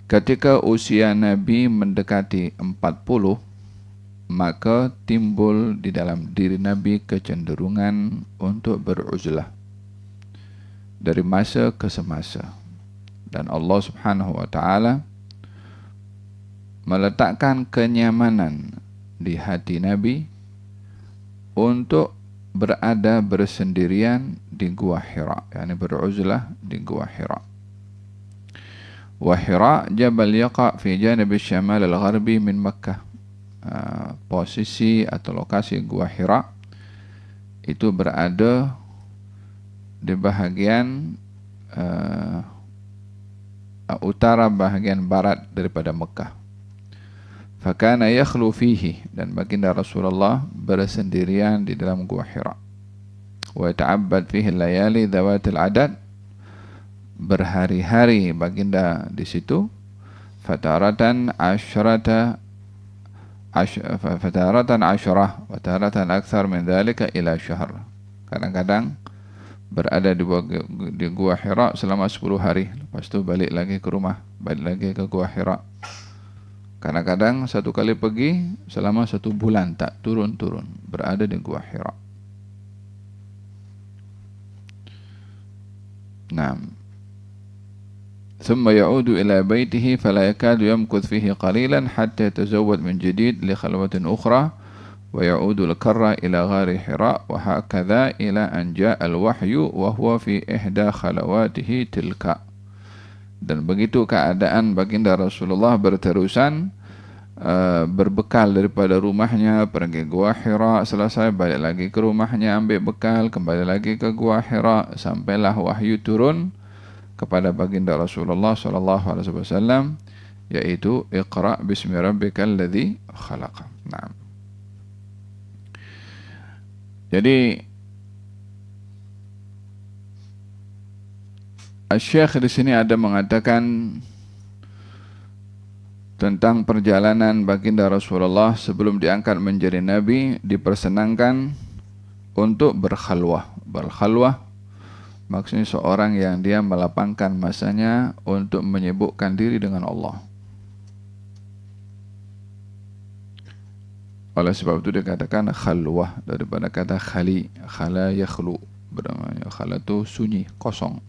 Ketika usia Nabi mendekati 40, maka timbul di dalam diri Nabi kecenderungan untuk beruzlah dari masa ke semasa. Dan Allah Subhanahu wa taala meletakkan kenyamanan di hati Nabi untuk berada bersendirian di Gua Hira, yakni beruzlah di Gua Hira. Wa Hira jabal yaqa fi janib al-shimal al-gharbi min Makkah. Posisi atau lokasi Gua Hira itu berada di bahagian utara, bahagian barat daripada Mekah. Fakana yakhlu fihi, dan baginda Rasulullah bersendirian di dalam Gua Hira. Wa ta'abbad fihi layali dhawatil adad, berhari-hari baginda di situ. Fataratan asyrah wa taratan akthar min dhalika ila syahr. Kadang-kadang berada di Gua Hira selama 10 hari, lepas itu balik lagi ke rumah, balik lagi ke Gua Hira. Kadang-kadang satu kali pergi selama 1 bulan tak turun-turun, berada di Gua Hira. Naam. ثم يعود إلى بيته فلا يكاد يمكث فيه قليلا حتى يتزود من جديد لخلوة أخرى ويعود الكرة إلى غار حراء وهكذا إلى أن جاء الوحي وهو في إحدى خلواته تلك. Dan begitu keadaan baginda Rasulullah berterusan, berbekal daripada rumahnya, pergi Gua Hira, selesai balik lagi ke rumahnya, ambil bekal, kembali lagi ke Gua Hira, sampailah wahyu turun kepada baginda Rasulullah SAW, yaitu Iqra bismi rabbikal ladzi khalaq. Nah, jadi Asy-Syaikh di sini ada mengatakan tentang perjalanan baginda Rasulullah sebelum diangkat menjadi nabi, dipersenangkan untuk berkhalwah. Berkhalwah maksudnya seorang yang dia melapangkan masanya untuk menyibukkan diri dengan Allah. Oleh sebab itu dikatakan khalwah daripada kata khali, khala yakhlu, bermakna khala itu sunyi, kosong.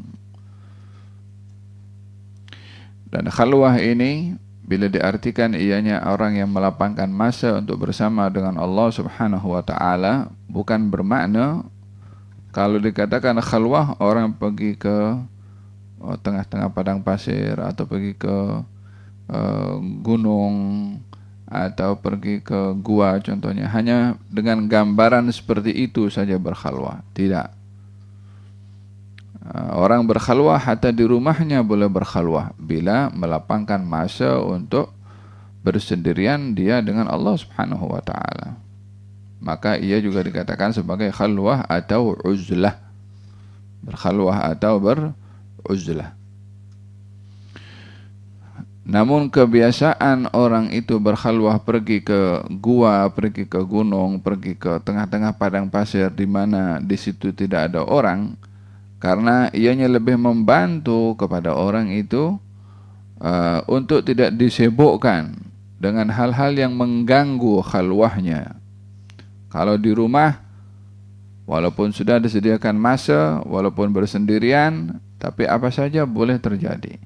Dan khalwah ini bila diartikan ianya orang yang melapangkan masa untuk bersama dengan Allah Subhanahu wa taala, bukan bermakna kalau dikatakan khalwah orang pergi ke tengah-tengah padang pasir atau pergi ke gunung atau pergi ke gua contohnya, hanya dengan gambaran seperti itu saja berkhalwah. Tidak. Orang berkhalwah hatta di rumahnya boleh berkhalwah bila melapangkan masa untuk bersendirian dia dengan Allah Subhanahu wa taala. Maka ia juga dikatakan sebagai khalwah atau uzlah. Berkhalwah atau beruzlah. Namun kebiasaan orang itu berkhalwah, pergi ke gua, pergi ke gunung, pergi ke tengah-tengah padang pasir di mana di situ tidak ada orang, karena ianya lebih membantu kepada orang itu untuk tidak disibukkan dengan hal-hal yang mengganggu khalwahnya. Kalau di rumah, walaupun sudah disediakan masa, walaupun bersendirian, tapi apa saja boleh terjadi.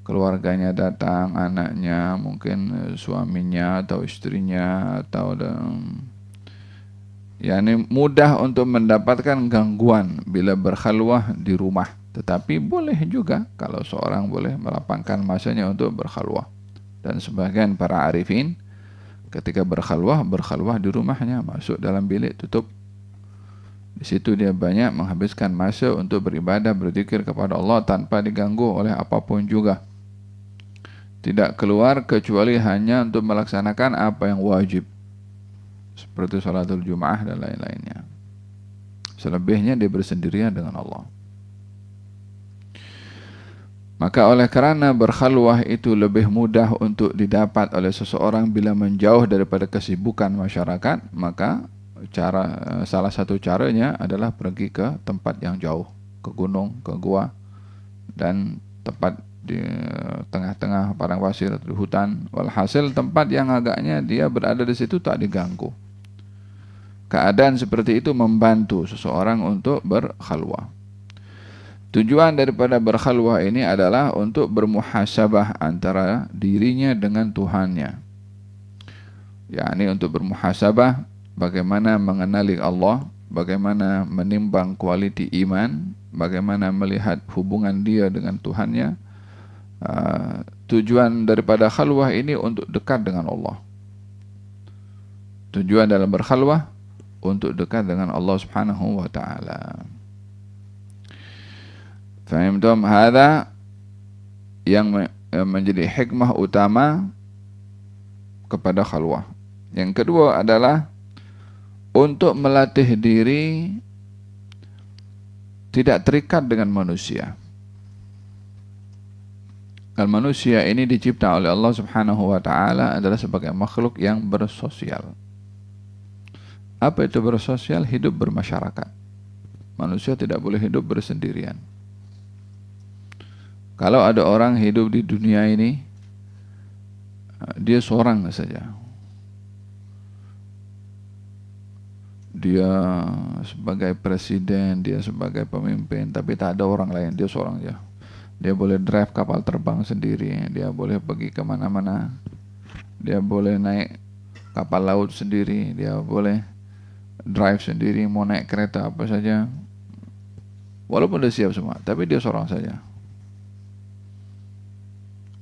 Keluarganya datang, anaknya, mungkin suaminya atau istrinya, atau yakni mudah untuk mendapatkan gangguan bila berkhalwah di rumah. Tetapi boleh juga kalau seorang boleh melapangkan masanya untuk berkhalwah. Dan sebagian para arifin ketika berkhalwah di rumahnya, masuk dalam bilik tutup. Di situ dia banyak menghabiskan masa untuk beribadah, berzikir kepada Allah tanpa diganggu oleh apapun juga. Tidak keluar kecuali hanya untuk melaksanakan apa yang wajib, seperti salatul Jumaah dan lain-lainnya. Selebihnya dia bersendirian dengan Allah. Maka oleh kerana berkhalwah itu lebih mudah untuk didapat oleh seseorang bila menjauh daripada kesibukan masyarakat, maka salah satu caranya adalah pergi ke tempat yang jauh, ke gunung, ke gua, dan tempat di tengah-tengah padang pasir atau di hutan. Walhasil tempat yang agaknya dia berada di situ tak diganggu. Keadaan seperti itu membantu seseorang untuk berkhalwah. Tujuan daripada berkhalwah ini adalah untuk bermuhasabah antara dirinya dengan Tuhannya. yakni untuk bermuhasabah bagaimana mengenali Allah, bagaimana menimbang kualiti iman, bagaimana melihat hubungan dia dengan Tuhannya. Tujuan daripada khalwah ini untuk dekat dengan Allah. Tujuan dalam berkhalwah untuk dekat dengan Allah Subhanahu wa taala. Fahimtum hadza yang menjadi hikmah utama kepada khalwah. Yang kedua adalah untuk melatih diri tidak terikat dengan manusia. Dan manusia ini dicipta oleh Allah Subhanahu wa taala adalah sebagai makhluk yang bersosial. Apa itu bersosial? Hidup bermasyarakat. Manusia tidak boleh hidup bersendirian. Kalau ada orang hidup di dunia ini, dia seorang saja. Dia sebagai presiden, dia sebagai pemimpin, tapi tak ada orang lain, dia seorang saja. Dia boleh drive kapal terbang sendiri, dia boleh pergi kemana-mana, dia boleh naik kapal laut sendiri, dia boleh drive sendiri, mau naik kereta apa saja. Walaupun dia siap semua, tapi dia seorang saja.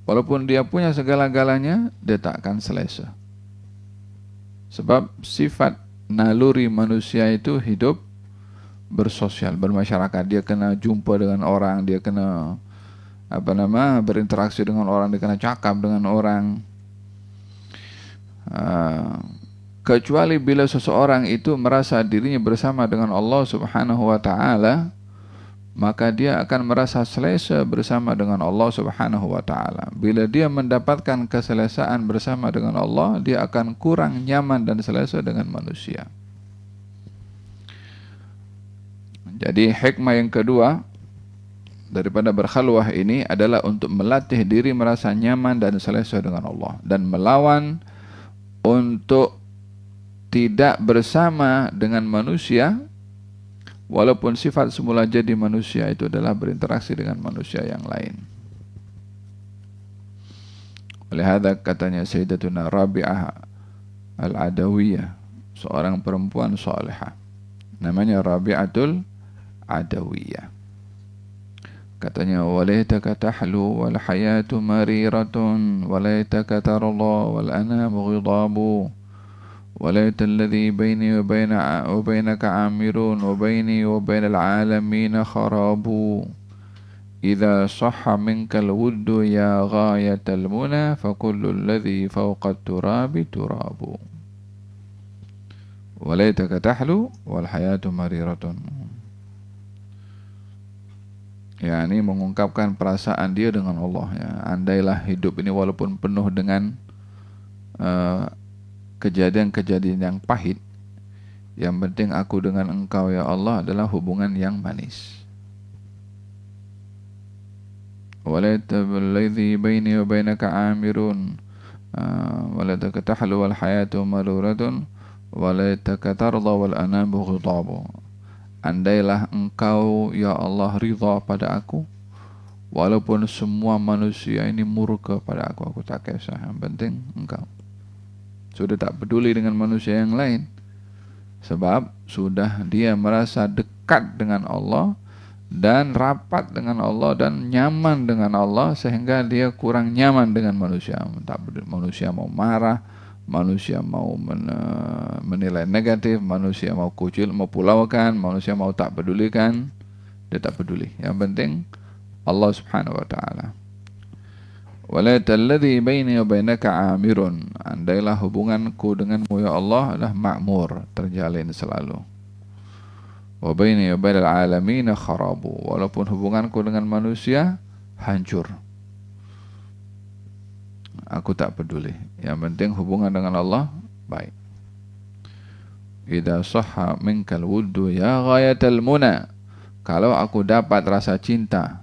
Walaupun dia punya segala-galanya, dia tak akan selesa. Sebab sifat naluri manusia itu hidup bersosial, bermasyarakat. Dia kena jumpa dengan orang, dia kena berinteraksi dengan orang, dia kena cakap dengan orang. Kecuali bila seseorang itu merasa dirinya bersama dengan Allah Subhanahu wa taala, maka dia akan merasa selesa bersama dengan Allah Subhanahu wa taala. Bila dia mendapatkan keselesaan bersama dengan Allah, dia akan kurang nyaman dan selesa dengan manusia. Jadi hikmah yang kedua daripada berkhalwah ini adalah untuk melatih diri merasa nyaman dan selesa dengan Allah, dan melawan untuk tidak bersama dengan manusia, walaupun sifat semula jadi manusia itu adalah berinteraksi dengan manusia yang lain. Oleh hadza katanya Sayyidatuna Rabi'ah Al-Adawiyah, seorang perempuan salihah, namanya Rabi'atul Adawiyah. Katanya, walaitaka tahlu wal hayatu mariratun, walaitaka tarla wal anamu ghidabu, وليت الذي بيني وبينك عامر وبيني وبين العالمين خراب إذا صح منك الود يا غاية المنى فكل الذي فوق التراب تراب وليتك تحلو والحياة مريرة. Yani mengungkapkan perasaan dia dengan Allah, ya. Andailah hidup ini walaupun penuh dengan kejadian-kejadian yang pahit, yang penting aku dengan engkau ya Allah adalah hubungan yang manis. Walaytabilladzi baini wa bainaka amirun walaytaka tahlu wal hayatu maluratun walaytaka tarda wal anamu ghitabu. Andailah engkau ya Allah ridha pada aku, walaupun semua manusia ini murka pada aku tak kisah, yang penting engkau. Sudah tak peduli dengan manusia yang lain, sebab sudah dia merasa dekat dengan Allah dan rapat dengan Allah dan nyaman dengan Allah, sehingga dia kurang nyaman dengan manusia. Tak peduli manusia mau marah, manusia mau menilai negatif, manusia mau kucil, mau pulaukan, manusia mau tak pedulikan, dia tak peduli. Yang penting Allah Subhanahu wa taala. Walaitalladzi baini wa bainaka amirun, andailah hubunganku denganmu ya Allah adalah makmur, terjalin selalu. Wa baini wa bainal alamin kharabu, walaupun hubunganku dengan manusia hancur, aku tak peduli. Yang penting hubungan dengan Allah baik. Idza sahha minkal wuddu ya ghayatal muna, kalau aku dapat rasa cinta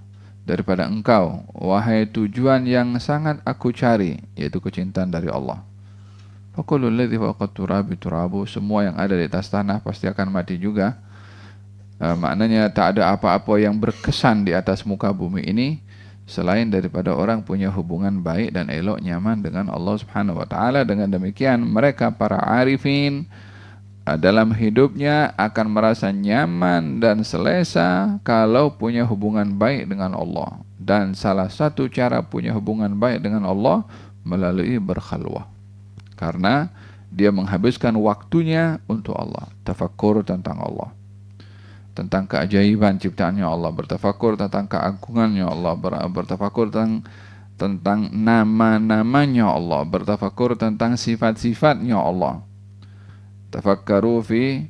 daripada engkau, wahai tujuan yang sangat aku cari, yaitu kecintaan dari Allah. Faqulul ladzi fawqa turabi turabu, semua yang ada di atas tanah pasti akan mati juga. Maknanya tak ada apa-apa yang berkesan di atas muka bumi ini selain daripada orang punya hubungan baik dan elok nyaman dengan Allah Subhanahu wa taala. Dengan demikian mereka para arifin dalam hidupnya akan merasa nyaman dan selesa kalau punya hubungan baik dengan Allah. Dan salah satu cara punya hubungan baik dengan Allah melalui berkhalwah. Karena dia menghabiskan waktunya untuk Allah, tafakkur tentang Allah, tentang keajaiban ciptaannya Allah, bertafakur tentang keagungannya Allah, bertafakur tentang nama-namanya Allah, bertafakur tentang sifat-sifatnya Allah. Tafakkaru fi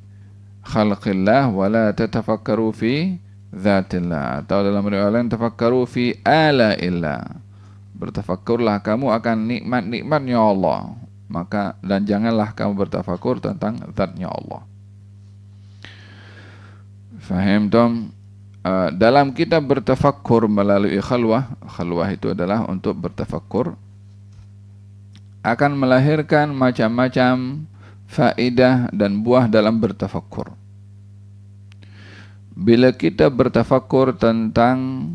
khalqillah wa la tatafakkaru fi dzatillah, atau dalam riwayat lain tafakkaru fi alaillah, bertafakkurlah kamu akan nikmat-nikmatnya Allah, maka dan janganlah kamu bertafakur tentang zatnya Allah. Faham tom? Dalam kita bertafakkur melalui khalwah, khalwah itu adalah untuk bertafakkur, akan melahirkan macam-macam faedah dan buah dalam bertafakkur. Bila kita bertafakkur tentang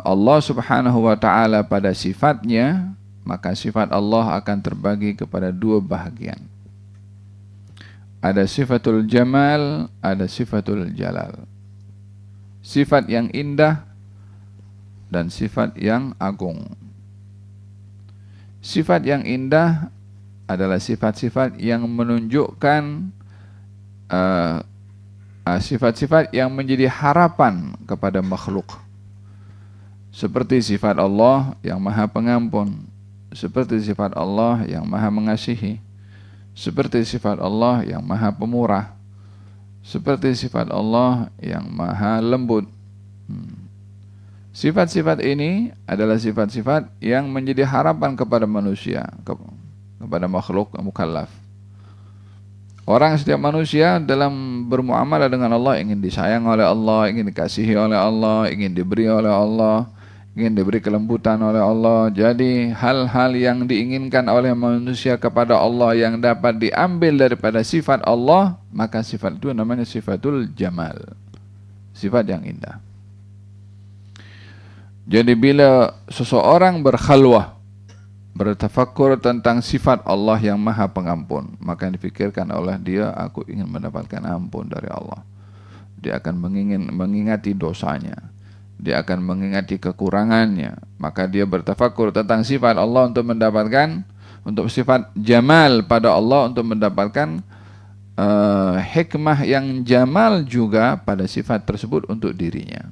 Allah Subhanahu wa taala pada sifatnya, maka sifat Allah akan terbagi kepada dua bahagian. Ada sifatul jamal, ada sifatul jalal. Sifat yang indah dan sifat yang agung. Sifat yang indah adalah sifat-sifat yang menunjukkan sifat-sifat yang menjadi harapan kepada makhluk. Seperti sifat Allah yang Maha Pengampun, seperti sifat Allah yang Maha Mengasihi, seperti sifat Allah yang Maha Pemurah, seperti sifat Allah yang Maha Lembut. Sifat-sifat ini adalah sifat-sifat yang menjadi harapan kepada manusia, kepada makhluk mukallaf. Setiap manusia dalam bermuamalah dengan Allah ingin disayang oleh Allah, ingin dikasihi oleh Allah, ingin diberi oleh Allah, ingin diberi kelembutan oleh Allah. Jadi hal-hal yang diinginkan oleh manusia kepada Allah yang dapat diambil daripada sifat Allah, maka sifat itu namanya sifatul jamal, sifat yang indah. Jadi bila seseorang berkhalwah, bertafakkur tentang sifat Allah yang Maha Pengampun, maka yang dipikirkan oleh dia, aku ingin mendapatkan ampun dari Allah. Dia akan mengingati dosanya, dia akan mengingati kekurangannya, maka dia bertafakkur tentang sifat Allah untuk sifat jamal pada Allah, untuk mendapatkan hikmah yang jamal juga pada sifat tersebut untuk dirinya.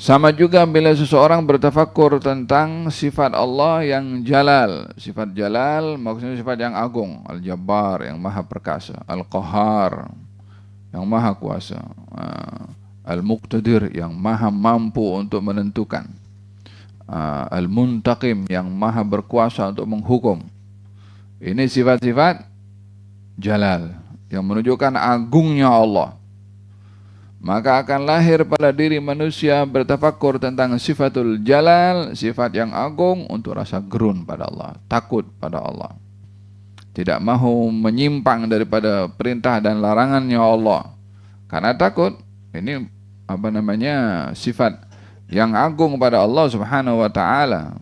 Sama juga bila seseorang bertafakkur tentang sifat Allah yang jalal. Sifat jalal maksudnya sifat yang agung. Al-Jabbar yang maha perkasa, Al-Qahar yang maha kuasa, Al-Muqtadir yang maha mampu untuk menentukan, Al-Muntaqim yang maha berkuasa untuk menghukum. Ini sifat-sifat jalal yang menunjukkan agungnya Allah. Maka akan lahir pada diri manusia bertafakkur tentang sifatul jalal, sifat yang agung, untuk rasa gerun pada Allah, takut pada Allah, tidak mahu menyimpang daripada perintah dan larangannya Allah. Karena takut, ini sifat yang agung pada Allah Subhanahu wa taala.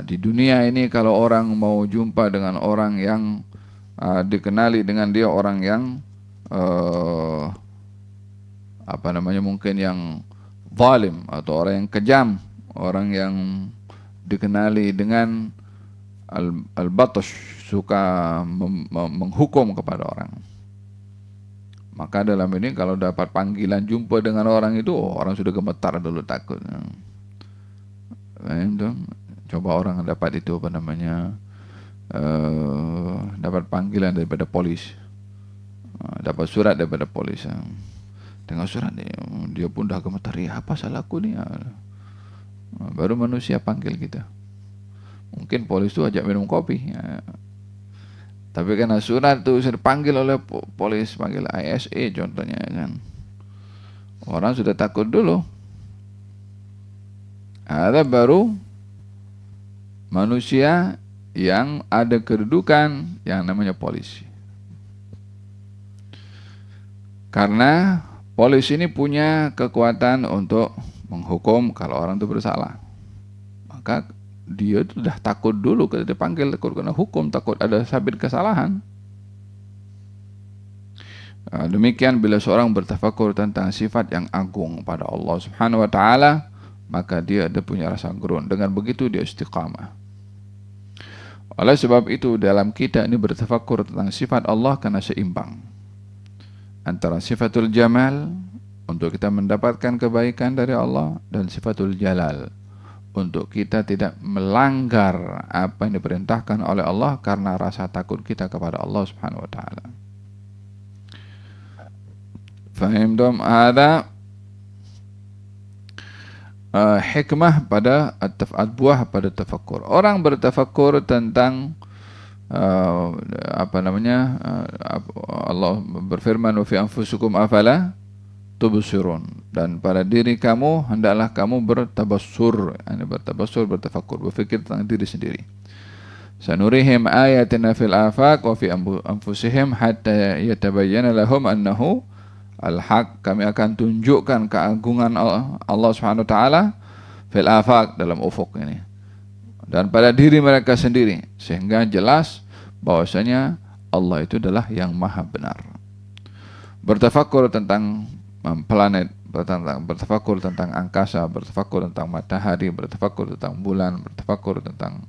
Di dunia ini kalau orang mau jumpa dengan orang yang dikenali dengan dia orang yang mungkin yang zalim atau orang yang kejam, orang yang dikenali dengan al-batash, suka menghukum kepada orang. Maka dalam ini kalau dapat panggilan jumpa dengan orang itu, orang sudah gemetar dulu, takut. Coba orang dapat itu dapat panggilan daripada polis, dapat surat daripada polis. Tengok surat dia pun dah gemetar, apa salahku ni? Baru manusia panggil kita. Mungkin polis tu ajak minum kopi. Tapi karena surat tu saya dipanggil oleh polis, panggil ISA contohnya kan. Orang sudah takut dulu. Ada baru manusia yang ada kedudukan yang namanya polisi. Karena polisi ini punya kekuatan untuk menghukum kalau orang itu bersalah. Maka dia sudah takut dulu ketika dipanggil, takut kena hukum, takut ada sabit kesalahan. Demikian bila seorang bertafakur tentang sifat yang agung pada Allah Subhanahu wa taala, maka dia ada punya rasa gerun. Dengan begitu dia istiqamah. Oleh sebab itu dalam kita ini bertafakur tentang sifat Allah karena seimbang antara sifatul jamal untuk kita mendapatkan kebaikan dari Allah dan sifatul jalal untuk kita tidak melanggar apa yang diperintahkan oleh Allah karena rasa takut kita kepada Allah Subhanahu wa taala. Fahimtum? Ada hikmah pada buah pada tafakkur. Orang bertafakkur tentang Allah berfirman, wa fi anfusikum afala tubsirun, dan pada diri kamu hendaklah kamu bertabassur, bertafakkur, berfikir tentang diri sendiri. Sanurihim ayatina fil afaq wa fi anfusihim hatta yatabayyana lahum annahu al-haq. Kami akan tunjukkan keagungan Allah Subhanahu wa taala fil afaq, dalam ufuk ini, dan pada diri mereka sendiri, sehingga jelas bahwasanya Allah itu adalah yang maha benar. Bertafakur tentang planet, bertafakur tentang angkasa, bertafakur tentang matahari, bertafakur tentang bulan, bertafakur tentang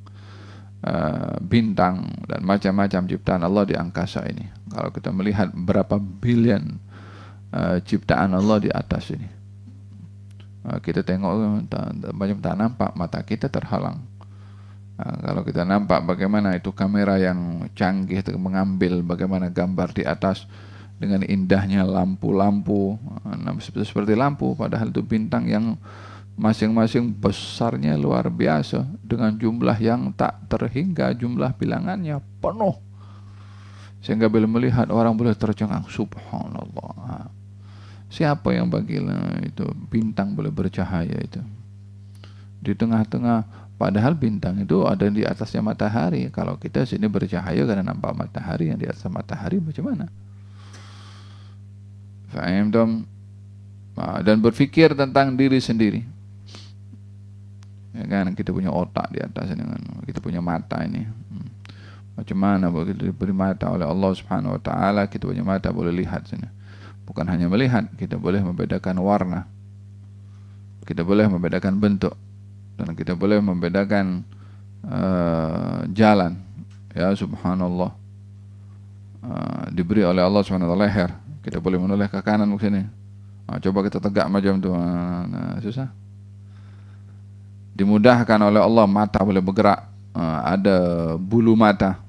bintang dan macam-macam ciptaan Allah di angkasa ini. Kalau kita melihat berapa bilion ciptaan Allah di atas ini, kita tengok macam tak nampak, mata kita terhalang. Kalau kita nampak bagaimana itu kamera yang canggih itu mengambil bagaimana gambar di atas dengan indahnya lampu-lampu, seperti lampu, padahal itu bintang yang masing-masing besarnya luar biasa dengan jumlah yang tak terhingga, jumlah bilangannya penuh, sehingga bila melihat orang boleh tercengang, subhanallah, siapa yang bagilah itu bintang boleh bercahaya itu di tengah-tengah, padahal bintang itu ada di atasnya matahari. Kalau kita sini bercahaya karena nampak matahari, yang di atas matahari macam mana? Faham? Dan berfikir tentang diri sendiri. Ya kan, kita punya otak di atas ini, kita punya mata ini. Macam mana begitu diberi mata oleh Allah Subhanahu wa taala, kita punya mata boleh lihat sini. Bukan hanya melihat, kita boleh membedakan warna, kita boleh membedakan bentuk, dan kita boleh membedakan jalan. Ya subhanallah, diberi oleh Allah Subhanahu wa taala leher, kita boleh menoleh ke kanan ke sini. Coba kita tegak macam tu, susah. Dimudahkan oleh Allah, mata boleh bergerak, ada bulu mata,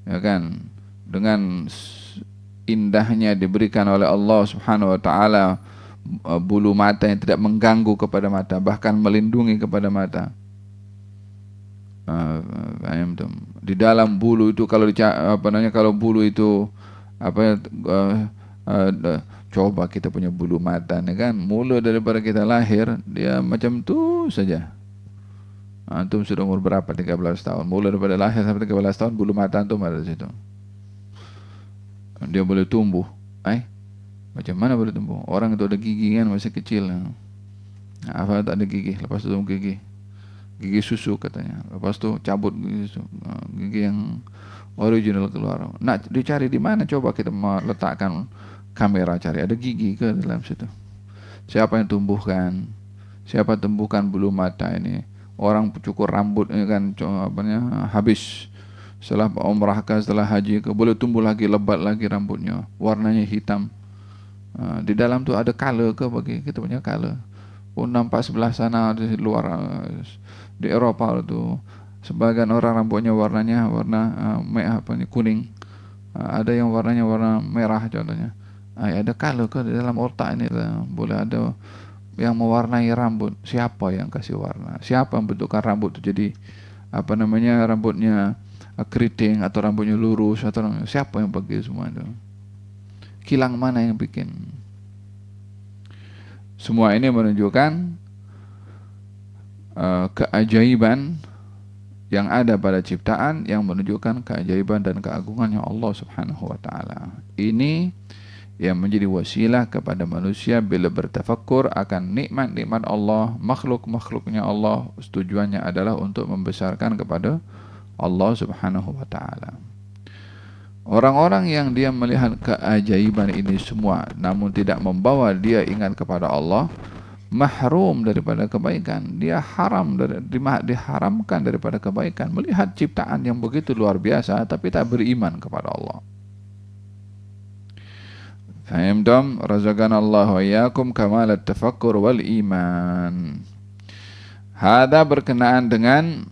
ya kan, dengan indahnya diberikan oleh Allah Subhanahu wa taala bulu mata yang tidak mengganggu kepada mata, bahkan melindungi kepada mata. Di dalam bulu itu, kalau kalau bulu itu coba kita punya bulu mata, ya kan, mula daripada kita lahir dia macam tu saja. Antum sudah umur berapa? 13 tahun. Mula daripada lahir sampai 13 tahun bulu mata antum ada di situ. Dia boleh tumbuh. Macam mana boleh tumbuh? Orang itu ada gigi kan masih kecil. Apa tak ada gigi? Lepas itu tumbuh gigi. Gigi susu katanya. Lepas itu cabut gigi susu. Gigi yang original keluar. Nah, dicari di mana? Coba kita meletakkan kamera, cari ada gigi ke dalam situ. Siapa yang tumbuhkan? Siapa tumbuhkan bulu mata ini? Orang cukur rambut ini kan habis setelah umrah ke, setelah haji ke, boleh tumbuh lagi, lebat lagi rambutnya, warnanya hitam. Di dalam tu ada color ke bagi kita punya color. Pun nampak sebelah sana di luar, di Eropa itu sebagian orang rambutnya warnanya warna kuning. Ada yang warnanya warna merah contohnya. Ada color ke di dalam otak ini, boleh ada yang mewarnai rambut. Siapa yang kasih warna? Siapa yang bentukkan rambut itu jadi rambutnya keriting atau rambutnya lurus, atau siapa yang bagi semua itu? Kilang mana yang bikin? Semua ini menunjukkan keajaiban yang ada pada ciptaan, yang menunjukkan keajaiban dan keagungannya Allah Subhanahu wa taala. Ini yang menjadi wasilah kepada manusia bila bertafakkur akan nikmat-nikmat Allah, makhluk-makhluknya Allah. Tujuannya adalah untuk membesarkan kepada Allah Subhanahu wa taala. Orang-orang yang dia melihat keajaiban ini semua namun tidak membawa dia ingat kepada Allah, mahrum daripada kebaikan. Dia diharamkan daripada kebaikan. Melihat ciptaan yang begitu luar biasa tapi tak beriman kepada Allah. Fahimtum? Razaqanallahu wa iyyakum kamal at-tafakkur wal iman. Hada berkenaan dengan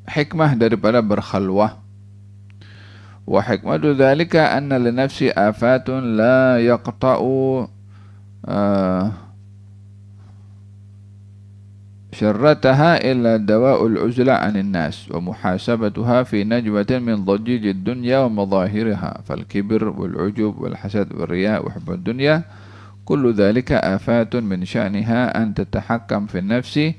hikmah daripada berkhalwah. Wa hikmatu dzalika anna li nafsi afatun la yaqta'u syarrataha illa dawa'ul uzla 'anil nas wa muhasabatuha fi najwatin min dhajjijid dunya wa madahiriha fal kibr wal 'ujub wal hasad wal riya' wa hubbud dunya kullu dhalika afatun min sya'niha an tatahakkam fi nafsi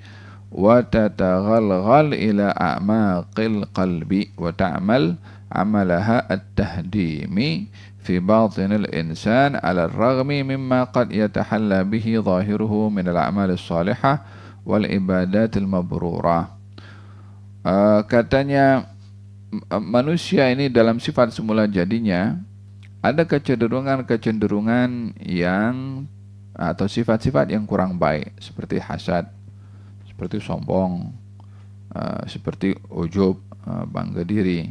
wa tataghalghal ila a'maqil qalbi wa ta'mal 'amalaha at-tahdimi fi batinil insan 'ala ar-raghmi mimma qad yatahalla bihi zahiruhu min al-a'malis salihah wal ibadatil mabrurah. Katanya manusia ini dalam sifat semula jadinya ada kecenderungan yang atau sifat-sifat yang kurang baik, seperti hasad, seperti sombong, seperti ujub, bangga diri,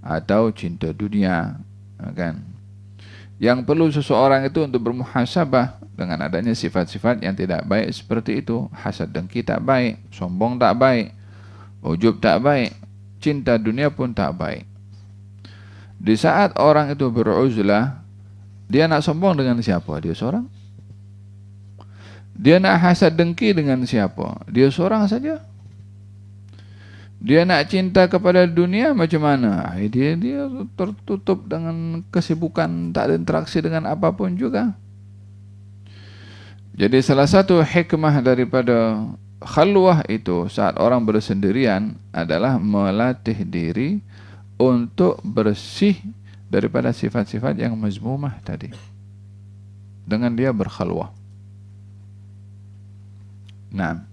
atau cinta dunia, kan? Yang perlu seseorang itu untuk bermuhasabah dengan adanya sifat-sifat yang tidak baik seperti itu. Hasad dengki tak baik, sombong tak baik, ujub tak baik, cinta dunia pun tak baik. Di saat orang itu beruzlah, dia nak sombong dengan siapa? Dia seorang. Dia nak hasad dengki dengan siapa? Dia seorang saja. Dia nak cinta kepada dunia macam mana? Dia tertutup dengan kesibukan, tak ada interaksi dengan apapun juga. Jadi salah satu hikmah daripada khalwah itu saat orang bersendirian adalah melatih diri untuk bersih daripada sifat-sifat yang mazmumah tadi dengan dia berkhalwah. Nah,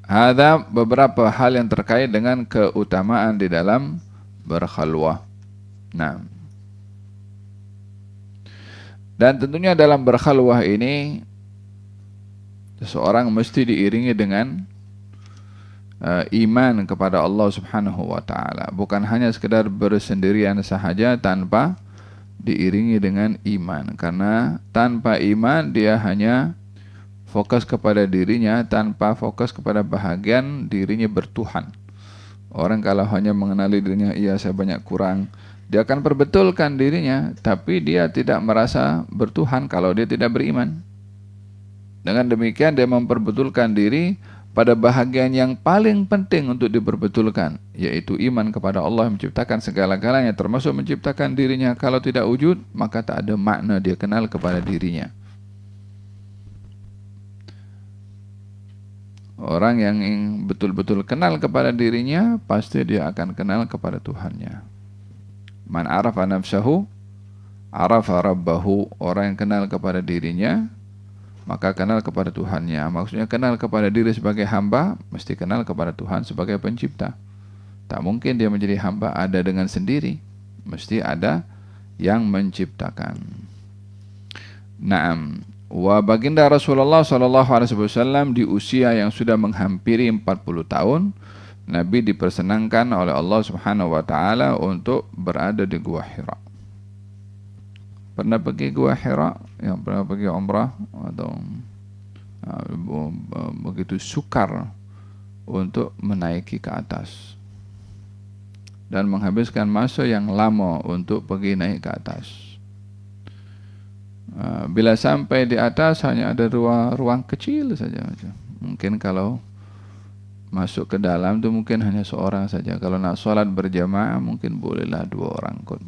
ada beberapa hal yang terkait dengan keutamaan di dalam berkhalwah. Nah, dan tentunya dalam berkhalwah ini seseorang mesti diiringi dengan iman kepada Allah Subhanahu wa taala. Bukan hanya sekedar bersendirian sahaja tanpa diiringi dengan iman. Karena tanpa iman dia hanya fokus kepada dirinya tanpa fokus kepada bahagian dirinya bertuhan. Orang kalau hanya mengenali dirinya, iya saya banyak kurang, dia akan perbetulkan dirinya, tapi dia tidak merasa bertuhan kalau dia tidak beriman. Dengan demikian dia memperbetulkan diri pada bahagian yang paling penting untuk diperbetulkan, yaitu iman kepada Allah yang menciptakan segala-galanya, termasuk menciptakan dirinya. Kalau tidak wujud, maka tak ada makna dia kenal kepada dirinya. Orang yang betul-betul kenal kepada dirinya, pasti dia akan kenal kepada Tuhannya. Man arafa nafsahu, arafa rabbahu. Orang yang kenal kepada dirinya, maka kenal kepada Tuhannya. Maksudnya kenal kepada diri sebagai hamba, mesti kenal kepada Tuhan sebagai pencipta. Tak mungkin dia menjadi hamba ada dengan sendiri. Mesti ada yang menciptakan. Naam. Wa baginda Rasulullah SAW di usia yang sudah menghampiri 40 tahun, Nabi dipersenangkan oleh Allah Subhanahu wa taala untuk berada di Gua Hira. Pernah pergi Gua Hira? Yang pernah pergi umrah atau begitu sukar untuk menaiki ke atas dan menghabiskan masa yang lama untuk pergi naik ke atas. Bila sampai di atas hanya ada ruang kecil saja. Mungkin kalau masuk ke dalam itu mungkin hanya seorang saja. Kalau nak solat berjamaah mungkin bolehlah 2 orang kot.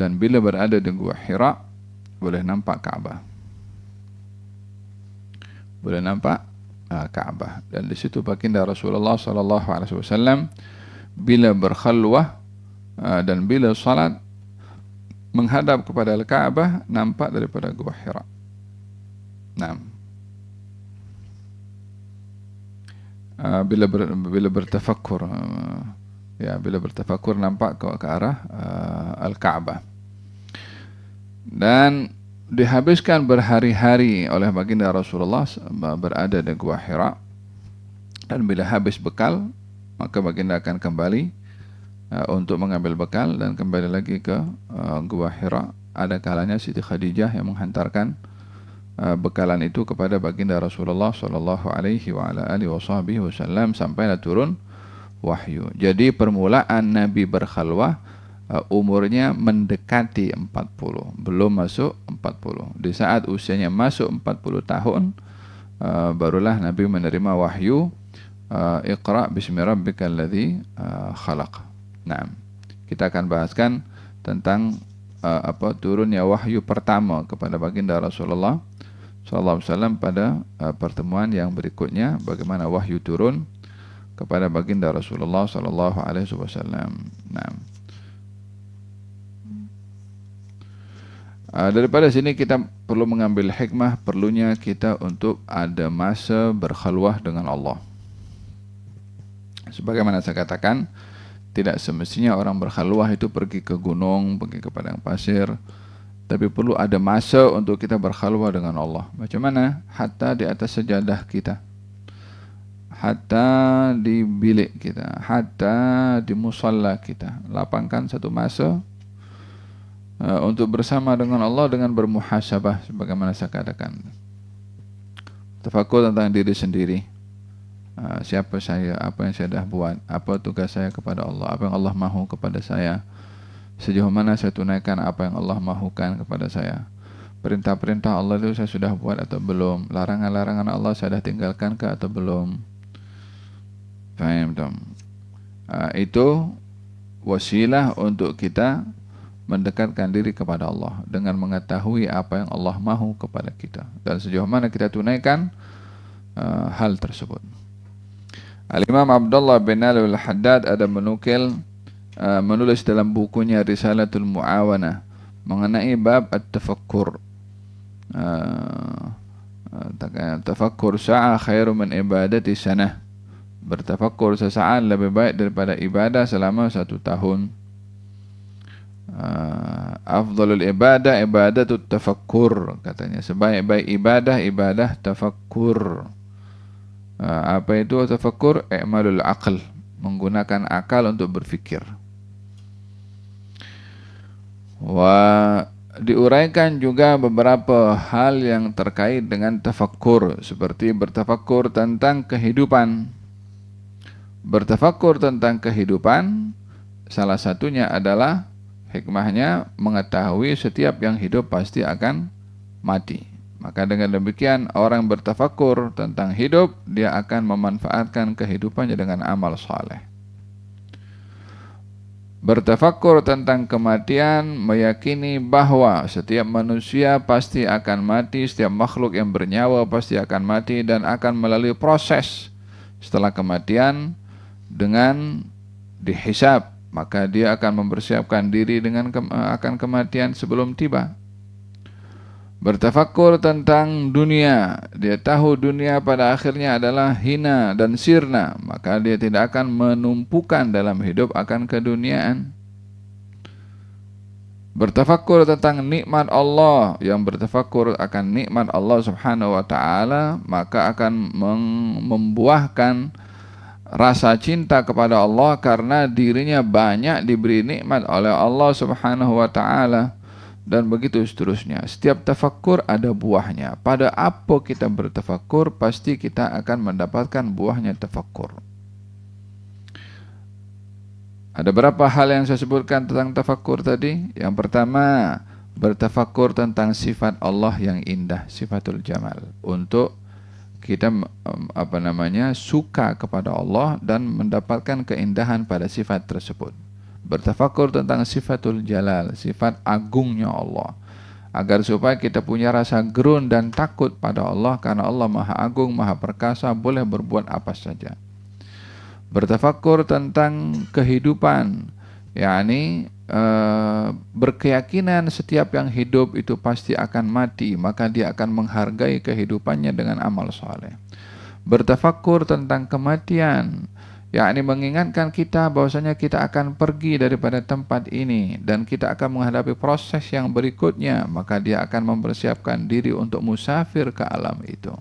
dan bila berada di Gua Hira boleh nampak Ka'bah. Boleh nampak Ka'bah. Dan di situ baginda Rasulullah sallallahu alaihi wasallam bila berkhalwah dan bila salat menghadap kepada Al-Ka'bah nampak daripada Gua Hira. Naam. Bila bertafakkur bila bertafakkur nampak ke arah Al-Ka'bah. Dan dihabiskan berhari-hari oleh baginda Rasulullah berada di Gua Hira, dan bila habis bekal maka baginda akan kembali untuk mengambil bekal dan kembali lagi ke Gua Hira. Ada kalanya Siti Khadijah yang menghantarkan bekalan itu kepada baginda Rasulullah sallallahu alaihi wa ala alihi wasallam sampailah turun wahyu. Jadi permulaan Nabi berkhalwah umurnya mendekati 40, belum masuk 40. Di saat usianya masuk 40 tahun barulah Nabi menerima wahyu, Iqra bismi rabbikal ladzi khalaq. Nah, kita akan bahaskan tentang turunnya wahyu pertama kepada baginda Rasulullah sallallahu alaihi wasallam pada pertemuan yang berikutnya, bagaimana wahyu turun kepada baginda Rasulullah sallallahu alaihi wasallam. Nah, daripada sini kita perlu mengambil hikmah perlunya kita untuk ada masa berkhalwah dengan Allah. Sebagaimana saya katakan, tidak semestinya orang berkhalwah itu pergi ke gunung, pergi ke padang pasir, tapi perlu ada masa untuk kita berkhalwah dengan Allah. Macam mana? Hatta di atas sajadah kita, hatta di bilik kita, hatta di musalla kita. Lapangkan satu masa untuk bersama dengan Allah dengan bermuhasabah, sebagaimana saya katakan. Tafakkur tentang diri sendiri. Siapa saya, apa yang saya dah buat, apa tugas saya kepada Allah, apa yang Allah mahu kepada saya, sejauh mana saya tunaikan apa yang Allah mahukan kepada saya. Perintah-perintah Allah itu saya sudah buat atau belum, larangan-larangan Allah saya dah tinggalkan ke atau belum. Faham tak? Itu wasilah untuk kita mendekatkan diri kepada Allah dengan mengetahui apa yang Allah mahu kepada kita dan sejauh mana kita tunaikan hal tersebut. Al-Imam Abdullah bin Al-Haddad ada menulis dalam bukunya Risalatul Mu'awanah mengenai bab at-tafakkur. Tafakkur sa'a khairu min ibadati sanah. Bertafakkur sesaat lebih baik daripada ibadah selama 1 tahun. Afdhalul ibadah ibadatut tafakkur, katanya sebaik-baik ibadah tafakkur. Apa itu tafakkur? I'malul aql, menggunakan akal untuk berfikir. Diuraikan juga beberapa hal yang terkait dengan tafakkur, seperti bertafakkur tentang kehidupan. Bertafakkur tentang kehidupan, salah satunya adalah hikmahnya mengetahui setiap yang hidup pasti akan mati. Maka dengan demikian orang bertafakkur tentang hidup, dia akan memanfaatkan kehidupannya dengan amal saleh. Bertafakkur tentang kematian, meyakini bahwa setiap manusia pasti akan mati, setiap makhluk yang bernyawa pasti akan mati dan akan melalui proses setelah kematian dengan dihisab. Maka dia akan mempersiapkan diri dengan akan kematian sebelum tiba. Bertafakkur tentang dunia, dia tahu dunia pada akhirnya adalah hina dan sirna, maka dia tidak akan menumpukan dalam hidup akan keduniaan. Bertafakkur tentang nikmat Allah, yang bertafakkur akan nikmat Allah Subhanahu wa taala, maka akan membuahkan rasa cinta kepada Allah karena dirinya banyak diberi nikmat oleh Allah Subhanahu wa taala. Dan begitu seterusnya. Setiap tafakkur ada buahnya. Pada apa kita bertafakkur, pasti kita akan mendapatkan buahnya tafakkur. Ada berapa hal yang saya sebutkan tentang tafakkur tadi? Yang pertama, bertafakkur tentang sifat Allah yang indah, sifatul jamal. Untuk kita suka kepada Allah dan mendapatkan keindahan pada sifat tersebut. Bertafakur tentang sifatul jalal, sifat agungnya Allah, agar supaya kita punya rasa gerun dan takut pada Allah, karena Allah maha agung, maha perkasa, boleh berbuat apa saja. Bertafakur tentang kehidupan, yakni berkeyakinan setiap yang hidup itu pasti akan mati, maka dia akan menghargai kehidupannya dengan amal saleh. Bertafakur tentang kematian, yakni mengingatkan kita bahwasanya kita akan pergi daripada tempat ini dan kita akan menghadapi proses yang berikutnya, maka dia akan mempersiapkan diri untuk musafir ke alam itu.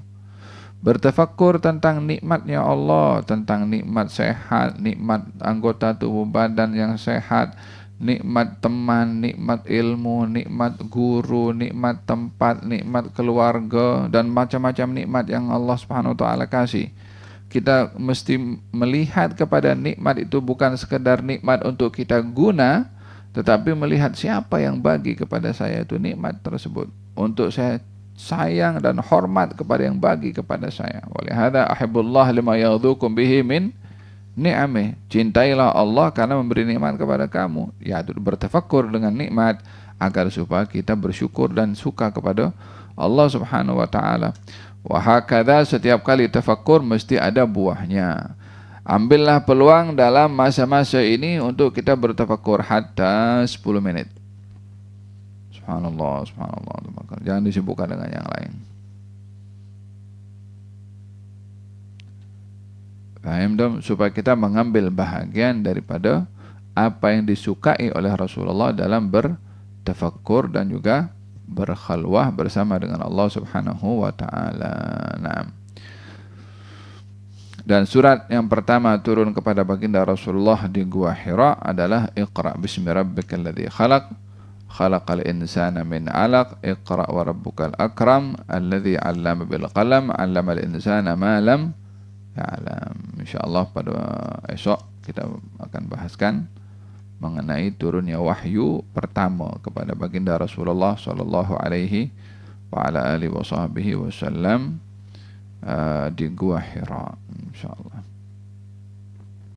Bertafakur tentang nikmatnya Allah, tentang nikmat sehat, nikmat anggota tubuh badan yang sehat, nikmat teman, nikmat ilmu, nikmat guru, nikmat tempat, nikmat keluarga, dan macam-macam nikmat yang Allah Subhanahu wa taala kasih. Kita mesti melihat kepada nikmat itu bukan sekedar nikmat untuk kita guna, tetapi melihat siapa yang bagi kepada saya itu nikmat tersebut, untuk saya sayang dan hormat kepada yang bagi kepada saya. Walihada ahibbullah lima yaghdhukum bihi min ni'amih. Cintailah Allah karena memberi nikmat kepada kamu. Yaitu bertafakur dengan nikmat agar supaya kita bersyukur dan suka kepada Allah Subhanahu wa taala. Wa hakadha, setiap kali tafakur mesti ada buahnya. Ambillah peluang dalam masa-masa ini untuk kita bertafakur hatta 10 menit. Subhanallah, subhanallah. Jangan disibukkan dengan yang lain. Paham dong? Supaya kita mengambil bahagian daripada apa yang disukai oleh Rasulullah dalam bertafakkur dan juga berkhalwah bersama dengan Allah Subhanahu wa taala. Naam. Dan surat yang pertama turun kepada baginda Rasulullah di Gua Hira adalah Iqra bismi rabbikal ladzi khalaq, khalaqal insana min 'alaq, Iqra wa rabbukal akram, alladzi 'allama bil qalam, 'allamal insana ma lam ya'lam. Insyaallah pada esok kita akan bahaskan mengenai turunnya wahyu pertama kepada baginda Rasulullah sallallahu alaihi wa ala alihi wa sahbihi wasallam di Gua Hira insyaallah.